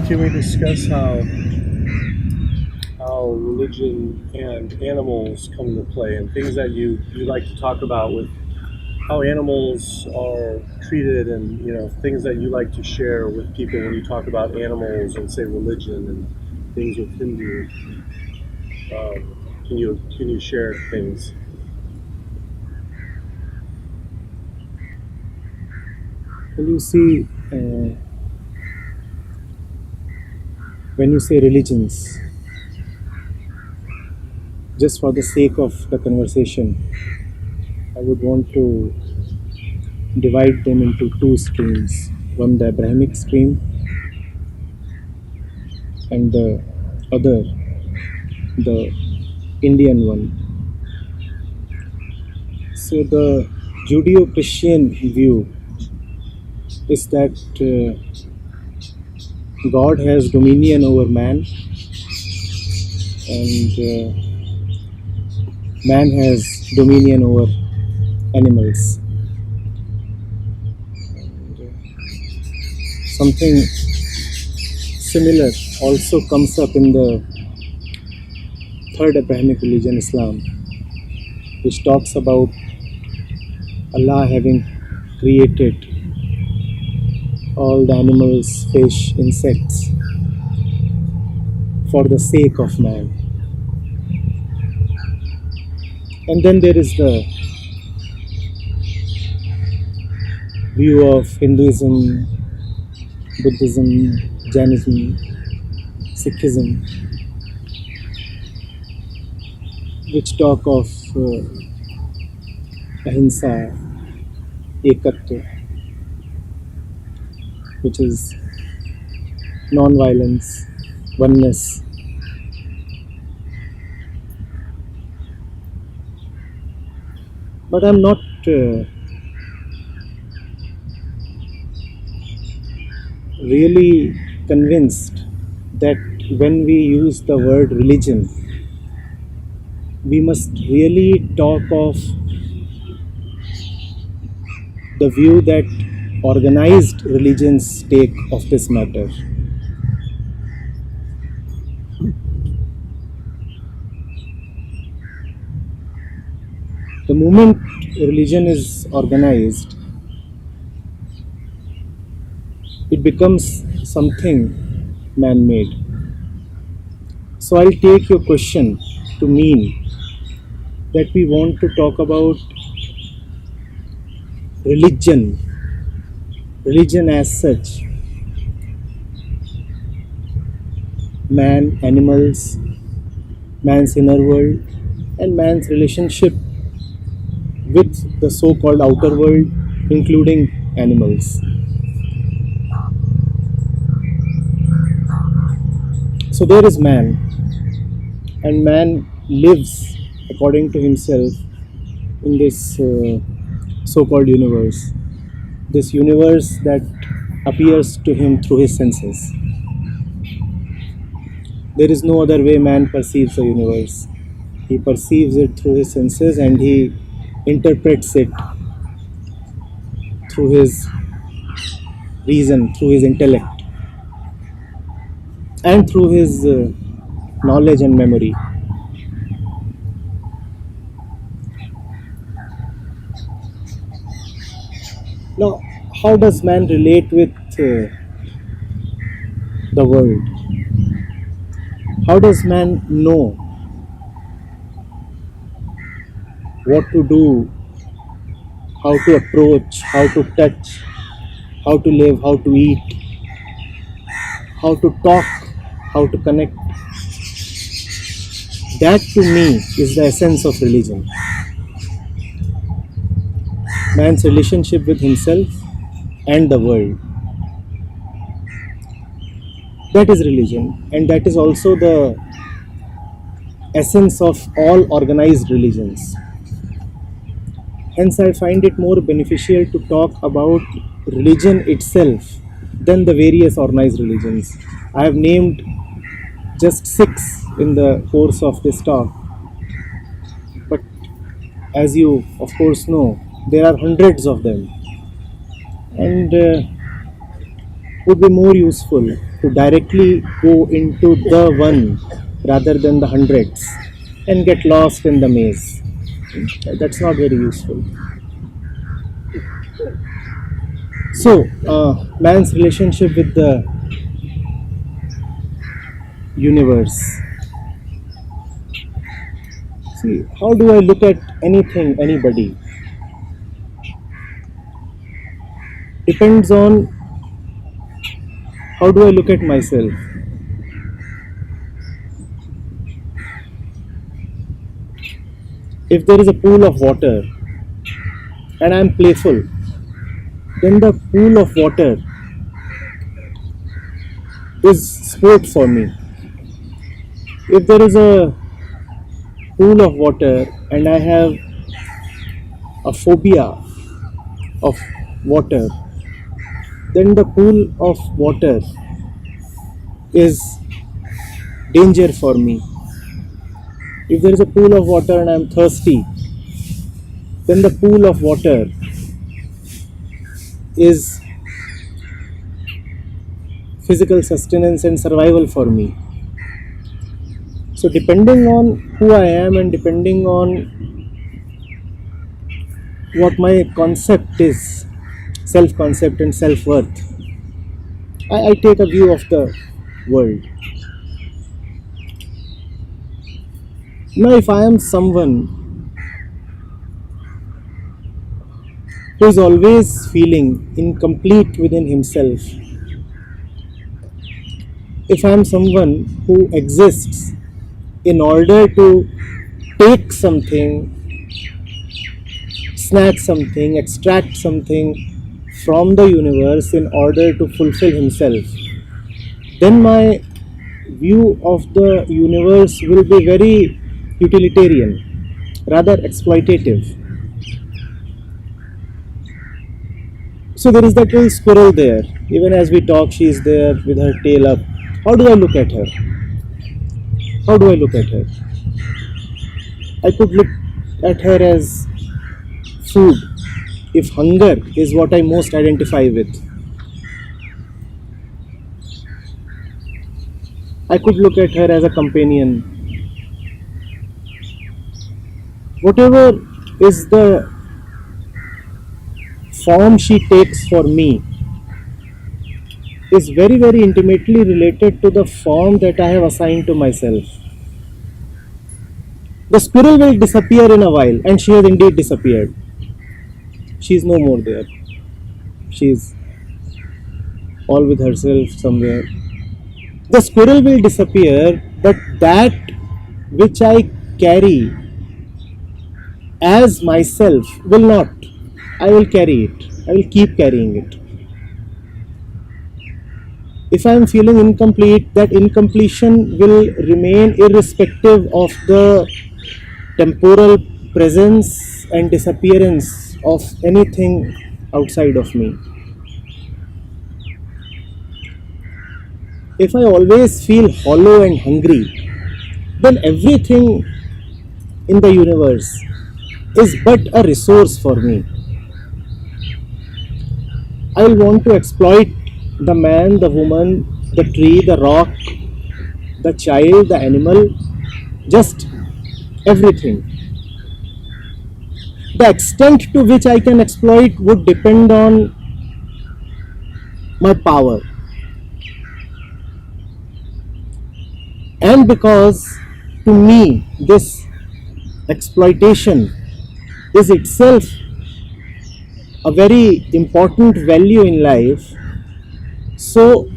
can we discuss how religion and animals come into play, and things that you like to talk about with how animals are treated, and things that you like to share with people when you talk about animals and say religion and things with Hindu. Can you share things? Well, you see, when you say religions, just for the sake of the conversation, I would want to divide them into two streams. One, the Abrahamic stream, and the other, the Indian one. So, the Judeo Christian view is that God has dominion over man, and man has dominion over animals. Something similar also comes up in the third Abrahamic religion, Islam, which talks about Allah having created all the animals, fish, insects for the sake of man. And then there is the view of Hinduism, Buddhism, Jainism, Sikhism, which talk of ahimsa, ekatva, which is non-violence, oneness. But I'm not really convinced that when we use the word religion, we must really talk of the view that organized religions take of this matter. The moment religion is organized, it becomes something man-made. So I'll take your question to mean that we want to talk about religion as such, man, animals, man's inner world, and man's relationship with the so-called outer world, including animals. So there is man, and man lives according to himself in this so-called universe. This universe that appears to him through his senses. There is no other way man perceives the universe. He perceives it through his senses, and he interprets it through his reason, through his intellect, and through his knowledge and memory. Now, how does man relate with the world? How does man know what to do, how to approach, how to touch, how to live, how to eat, how to talk, how to connect? That to me is the essence of religion. Man's relationship with himself and the world. That is religion, and that is also the essence of all organized religions. Hence, I find it more beneficial to talk about religion itself than the various organized religions. I have named just 6 in the course of this talk, but as you of course know, there are hundreds of them. And would be more useful to directly go into the one rather than the hundreds and get lost in the maze. That's not very useful. So, man's relationship with the universe. See, how do I look at anything, anybody? Depends on how do I look at myself. If there is a pool of water and I am playful, then the pool of water is sport for me. If there is a pool of water and I have a phobia of water, then the pool of water is danger for me. If there is a pool of water and I am thirsty, then the pool of water is physical sustenance and survival for me. So depending on who I am and depending on what my concept is, self-concept and self-worth, I take a view of the world. Now if I am someone who is always feeling incomplete within himself, if I am someone who exists in order to take something, snatch something, extract something from the universe in order to fulfill himself, then my view of the universe will be very utilitarian, rather exploitative. So there is that little squirrel there. Even as we talk, she is there with her tail up. How do I look at her? How do I look at her? I could look at her as food, if hunger is what I most identify with. I could look at her as a companion. Whatever is the form she takes for me is very, very intimately related to the form that I have assigned to myself. The squirrel will disappear in a while, and she has indeed disappeared. She is no more there. She is all with herself somewhere. The squirrel will disappear, but that which I carry as myself will not. I will carry it. I will keep carrying it. If I am feeling incomplete, that incompletion will remain irrespective of the temporal presence and disappearance of anything outside of me. If I always feel hollow and hungry, then everything in the universe is but a resource for me. I will want to exploit the man, the woman, the tree, the rock, the child, the animal, just everything. The extent to which I can exploit would depend on my power. And because to me this exploitation is itself a very important value in life, so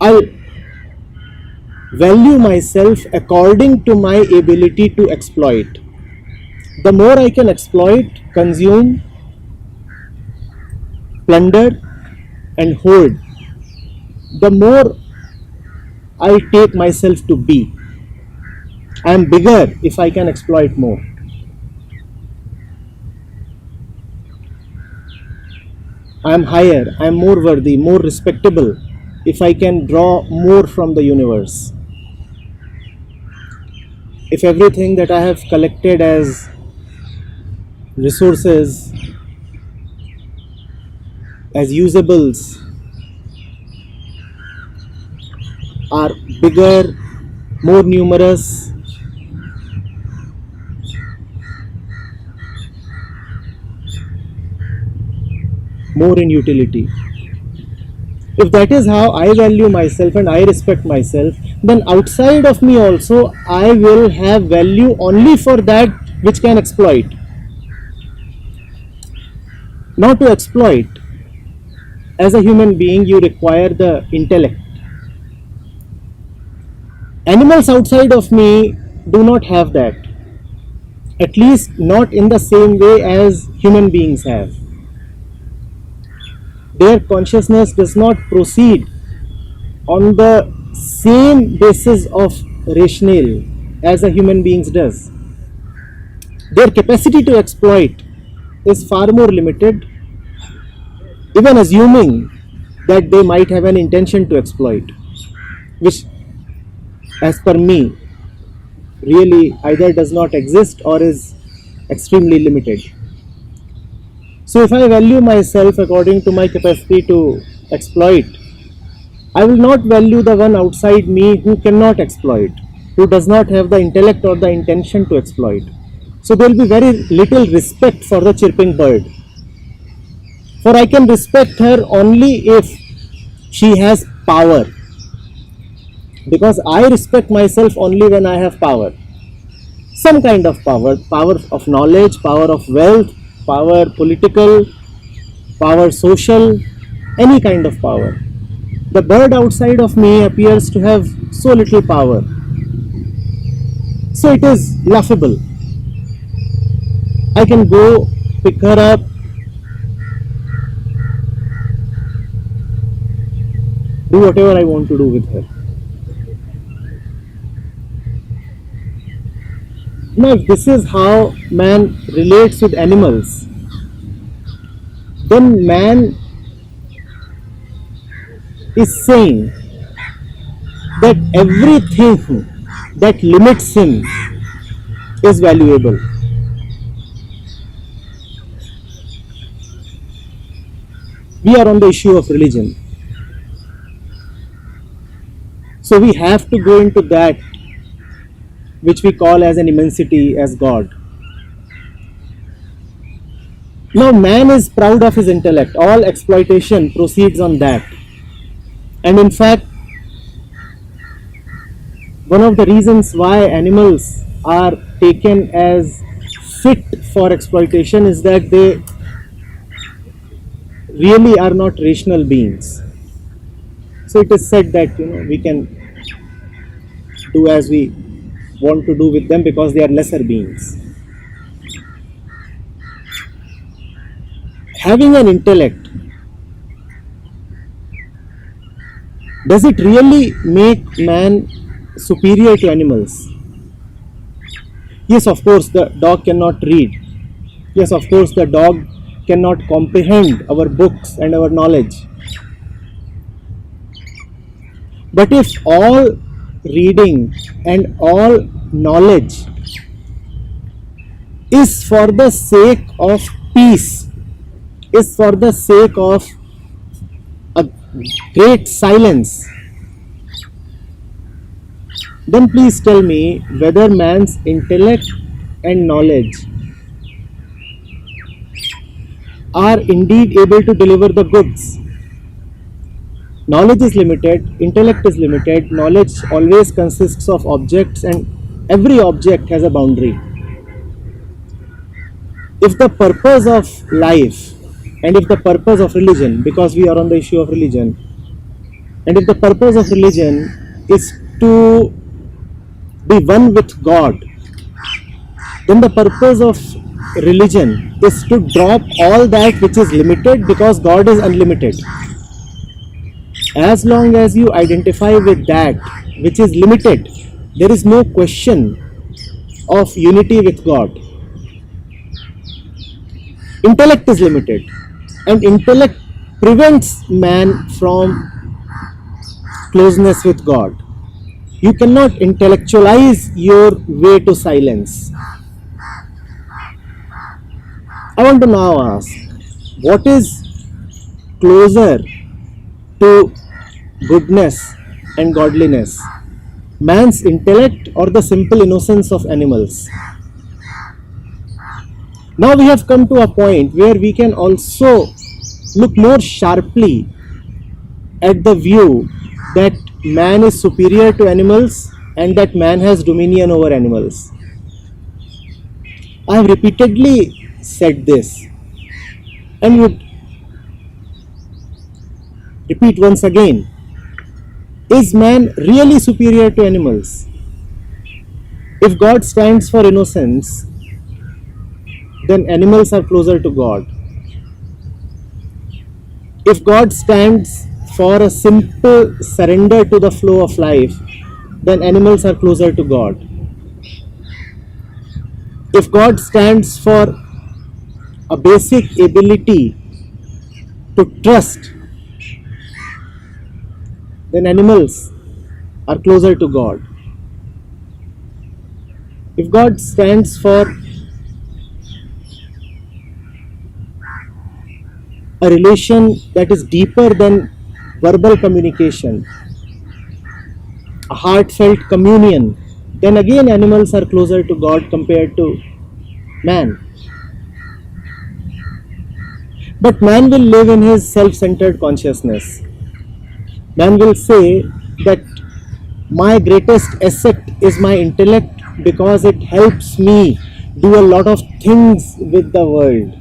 I value myself according to my ability to exploit. The more I can exploit, consume, plunder and hoard, the more I take myself to be. I am bigger if I can exploit more. I am higher, I am more worthy, more respectable if I can draw more from the universe. If everything that I have collected as resources as usables are bigger, more numerous, more in utility. If that is how I value myself and I respect myself, then outside of me also I will have value only for that which can exploit. Not to exploit. As a human being, you require the intellect. Animals outside of me do not have that. At least not in the same way as human beings have. Their consciousness does not proceed on the same basis of rationale as a human being's does. Their capacity to exploit is far more limited, even assuming that they might have an intention to exploit, which, as per me, really either does not exist or is extremely limited. So if I value myself according to my capacity to exploit, I will not value the one outside me who cannot exploit, who does not have the intellect or the intention to exploit. So there will be very little respect for the chirping bird. For I can respect her only if she has power. Because I respect myself only when I have power. Some kind of power, power of knowledge, power of wealth, power political, power social, any kind of power. The bird outside of me appears to have so little power. So it is laughable. I can go pick her up, do whatever I want to do with her. Now, if this is how man relates with animals, then man is saying that everything that limits him is valuable. We are on the issue of religion. So we have to go into that which we call as an immensity, as God. Now man is proud of his intellect. All exploitation proceeds on that. And in fact, one of the reasons why animals are taken as fit for exploitation is that they really are not rational beings. So it is said that we can do as we want to do with them because they are lesser beings. Having an intellect, does it really make man superior to animals? Yes, of course, the dog cannot read. Yes, of course, the dog cannot comprehend our books and our knowledge. But if all reading and all knowledge is for the sake of peace, is for the sake of a great silence, then please tell me whether man's intellect and knowledge are indeed able to deliver the goods. Knowledge is limited, intellect is limited, knowledge always consists of objects and every object has a boundary. If the purpose of life and if the purpose of religion, because we are on the issue of religion, and if the purpose of religion is to be one with God, then the purpose of religion is to drop all that which is limited because God is unlimited. As long as you identify with that which is limited, there is no question of unity with God. Intellect is limited, and intellect prevents man from closeness with God. You cannot intellectualize your way to silence. I want to now ask, what is closer to goodness and godliness? Man's intellect or the simple innocence of animals? Now we have come to a point where we can also look more sharply at the view that man is superior to animals and that man has dominion over animals. I have repeatedly said this and would repeat once again. Is man really superior to animals? If God stands for innocence, then animals are closer to God. If God stands for a simple surrender to the flow of life, then animals are closer to God. If God stands for a basic ability to trust, then animals are closer to God. If God stands for a relation that is deeper than verbal communication, a heartfelt communion, then again animals are closer to God compared to man. But man will live in his self-centered consciousness. Man will say that my greatest asset is my intellect because it helps me do a lot of things with the world.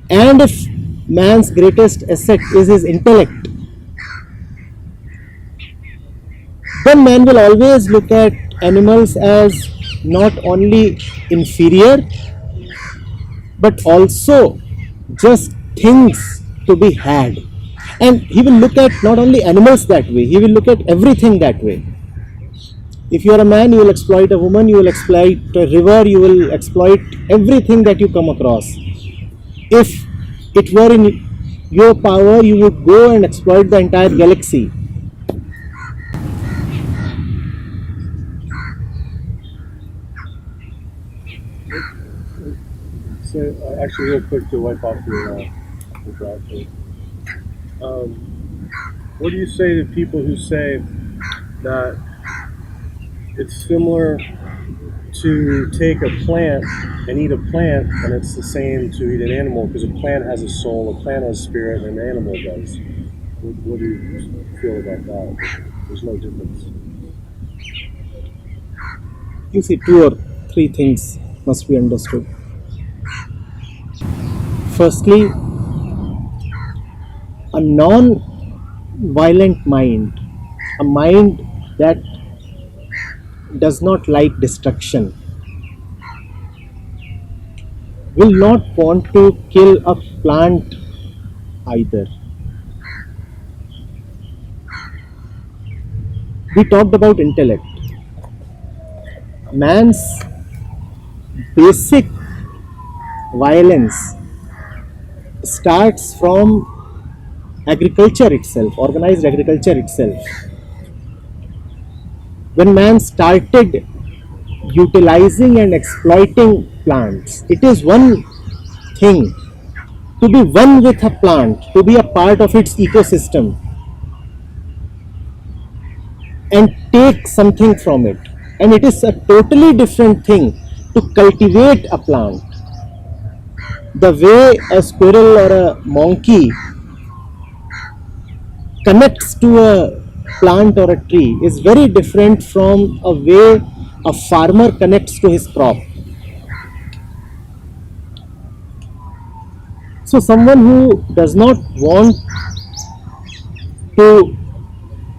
And if man's greatest asset is his intellect, then man will always look at animals as not only inferior but also just things to be had. And he will look at not only animals that way, he will look at everything that way. If you are a man, you will exploit a woman, you will exploit a river, you will exploit everything that you come across. If it were in your power, you would go and exploit the entire galaxy. So, actually, real quick to wipe off your browser. What do you say to people who say that it's similar to take a plant and eat a plant, and it's the same to eat an animal because a plant has a soul, a plant has a spirit, and an animal does? What do you feel about that? There's no difference. You see, 2 or 3 things must be understood. Firstly, a non-violent mind, a mind that does not like destruction, will not want to kill a plant either. We talked about intellect. Man's basic violence starts from agriculture itself, organized agriculture itself. When man started utilizing and exploiting plants, it is one thing to be one with a plant, to be a part of its ecosystem and take something from it. And it is a totally different thing to cultivate a plant. The way a squirrel or a monkey connects to a plant or a tree is very different from a way a farmer connects to his crop. So someone who does not want to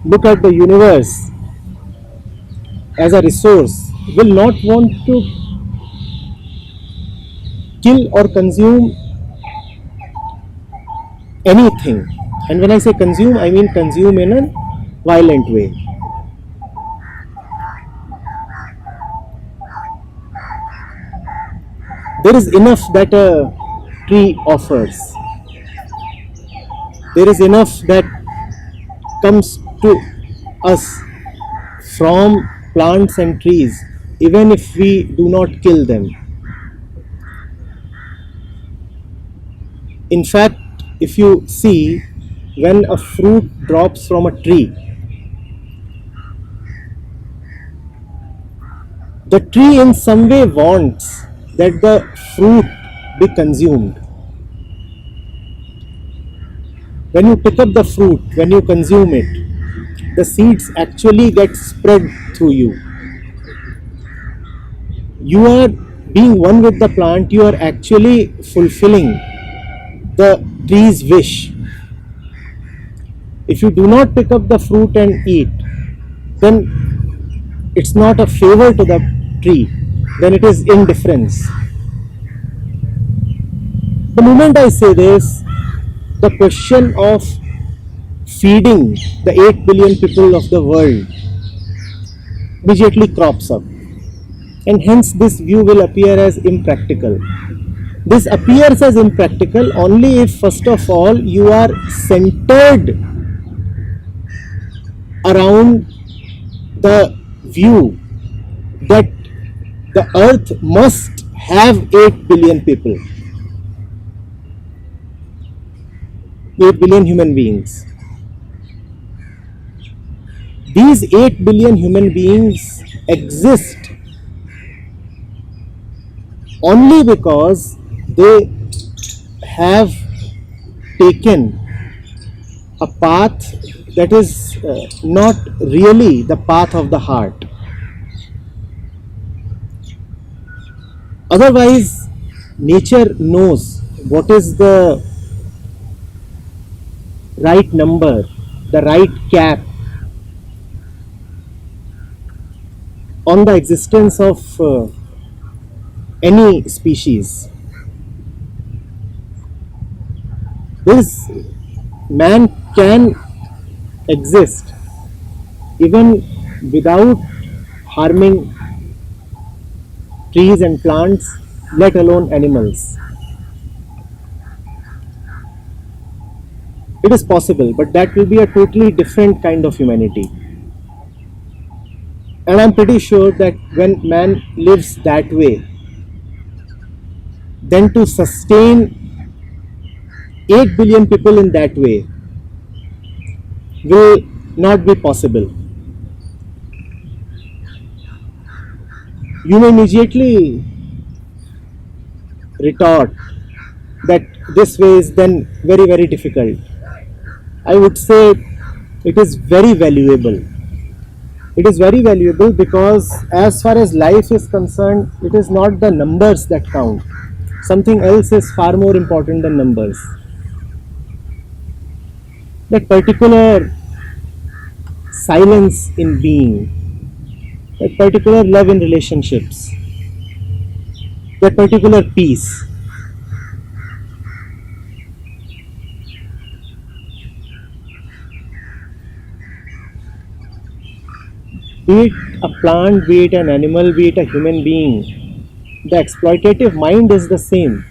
look at the universe as a resource will not want to kill or consume anything. And when I say consume, I mean consume in a violent way. There is enough that a tree offers. There is enough that comes to us from plants and trees, even if we do not kill them. In fact, if you see, when a fruit drops from a tree, the tree in some way wants that the fruit be consumed. When you pick up the fruit, when you consume it, the seeds actually get spread through you. You are being one with the plant, you are actually fulfilling the tree's wish. If you do not pick up the fruit and eat, then it's not a favor to the tree, then it is indifference. The moment I say this, the question of feeding the 8 billion people of the world immediately crops up, and hence this view will appear as impractical. This appears as impractical only if, first of all, you are centered around the view that the earth must have 8 billion people, 8 billion human beings. These 8 billion human beings exist only because they have taken a path that is not really the path of the heart. Otherwise, nature knows what is the right number, the right cap on the existence of any species. This man can exist even without harming trees and plants, let alone animals. It is possible, but that will be a totally different kind of humanity. And I'm pretty sure that when man lives that way, then to sustain 8 billion people in that way will not be possible. You may immediately retort that this way is then very, very difficult. I would say it is very valuable. It is very valuable because, as far as life is concerned, it is not the numbers that count. Something else is far more important than numbers. That particular silence in being, that particular love in relationships, that particular peace. Be it a plant, be it an animal, be it a human being, the exploitative mind is the same.